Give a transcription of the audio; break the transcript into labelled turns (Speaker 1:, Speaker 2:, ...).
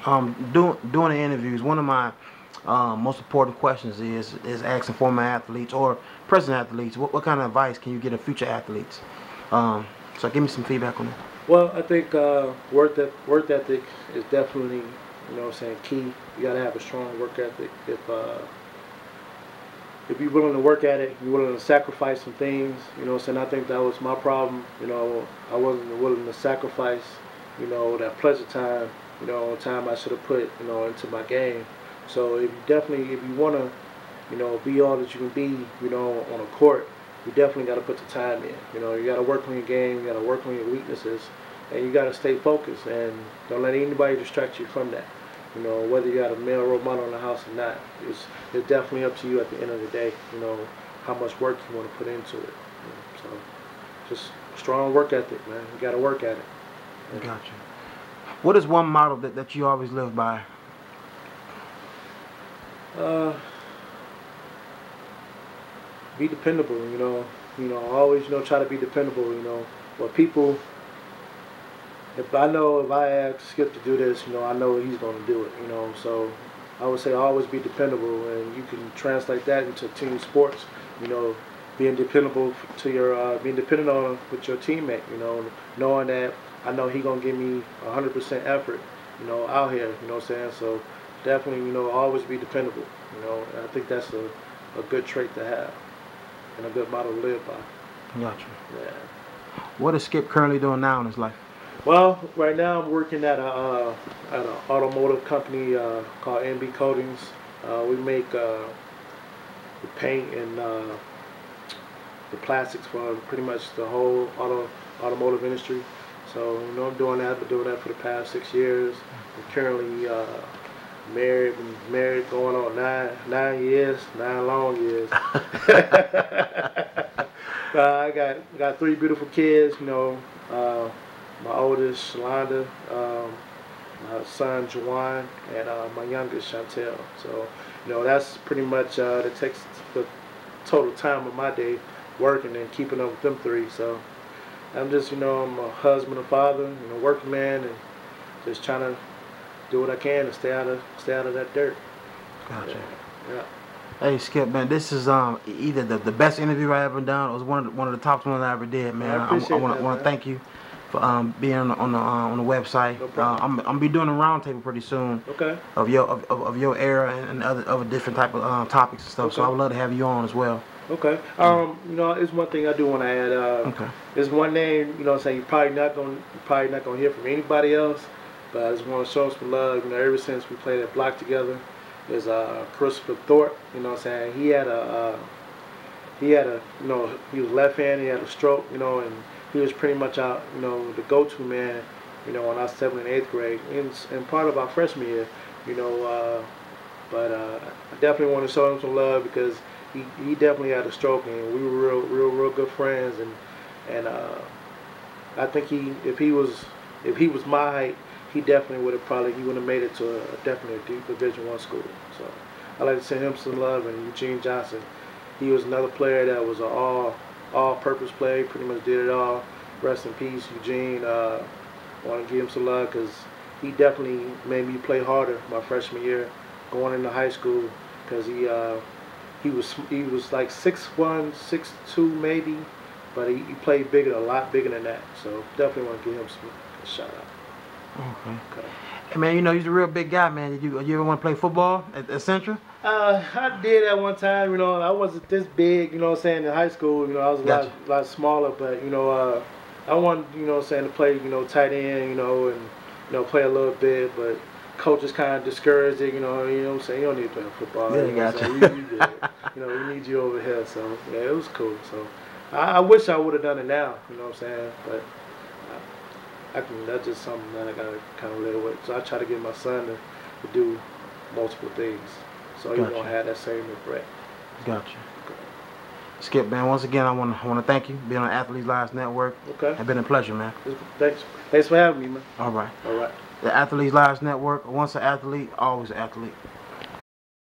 Speaker 1: Doing the interviews, one of my most important questions is asking former athletes or present athletes what kind of advice can you give to future athletes. So give me some feedback on that.
Speaker 2: Well, I think work ethic is definitely, key. You got to have a strong work ethic. If you're willing to work at it, you're willing to sacrifice some things. I think that was my problem. I wasn't willing to sacrifice, that pleasure time, time I should have put, into my game. So if you want to, be all that you can be, on a court, you definitely got to put the time in. You got to work on your game, you got to work on your weaknesses, and you got to stay focused and don't let anybody distract you from that. Whether you got a male role model in the house or not, it's definitely up to you at the end of the day, how much work you want to put into it. So just strong work ethic, man. You got to work at it.
Speaker 1: Gotcha. What is one model that you always live by?
Speaker 2: Be dependable, always, try to be dependable, but people, if I ask Skip to do this, I know he's going to do it, so I would say always be dependable, and you can translate that into team sports, being dependable being dependent on with your teammate, knowing that I know he's going to give me 100% effort, out here, what I'm saying, so definitely, always be dependable, I think that's a good trait to have and a good model to live by.
Speaker 1: Gotcha.
Speaker 2: Yeah.
Speaker 1: What is Skip currently doing now in his life?
Speaker 2: Well, right now I'm working at an automotive company called NB Coatings. We make the paint and the plastics for pretty much the whole automotive industry. So I'm doing that. I've been doing that for the past 6 years. I'm currently married going on 9 years, 9 long years. I got 3 beautiful kids. My oldest, Shalonda, my son, Juwan, and my youngest, Chantel. So, that's pretty much, that takes the total time of my day working and keeping up with them 3. So, I'm just, I'm a husband and father, working man, and just trying to do what I can to stay out of that dirt.
Speaker 1: Gotcha.
Speaker 2: Yeah.
Speaker 1: Hey Skip, man, this is either the best interview I ever done, or it was one of the top ones I ever did, man.
Speaker 2: I appreciate
Speaker 1: I want to thank you for being on the website.
Speaker 2: No problem.
Speaker 1: I'm gonna be doing a roundtable pretty soon.
Speaker 2: Okay.
Speaker 1: Of your era and other different type of topics and stuff.
Speaker 2: Okay.
Speaker 1: So I would love to have you on as well.
Speaker 2: Okay. It's one thing I do want to add.
Speaker 1: Okay.
Speaker 2: There's one name, saying you're probably not gonna hear from anybody else, but I just want to show some love. Ever since we played at Block together, is Christopher Thorpe. He had he was left-handed, he had a stroke, and he was pretty much out, the go-to man, in our 7th and 8th grade, and part of our freshman year, but I definitely want to show him some love because he definitely had a stroke, and we were real good friends, and I think if he was my height, he definitely would have made it to definitely a deep Division I school. So I like to send him some love. And Eugene Johnson, he was another player that was an all-purpose player. He pretty much did it all. Rest in peace, Eugene. I want to give him some love because he definitely made me play harder my freshman year, going into high school, because he was like 6'1", 6'2" maybe, but he played a lot bigger than that. So definitely want to give him a shout out.
Speaker 1: Okay. Hey man, you're a real big guy, man. Did you ever want to play football at Central?
Speaker 2: I did at one time. I wasn't this big. In high school, I was a lot smaller. But I wanted, to play, tight end, and play a little bit. But coaches kind of discouraged it. You don't need to play football.
Speaker 1: Yeah, gotcha.
Speaker 2: You good. We need you over here. So yeah, it was cool. So I wish I would have done it now. But. That's just something that I gotta kind of live with. So I try to get my son to do multiple things, so he won't have that same regret.
Speaker 1: Gotcha. Okay. Skip, man. Once again, I want to thank you being on Athletes Lives Network.
Speaker 2: Okay.
Speaker 1: It's been a pleasure, man.
Speaker 2: Thanks for having me, man.
Speaker 1: All right.
Speaker 2: All right.
Speaker 1: The Athletes Lives Network. Once an athlete, always an athlete.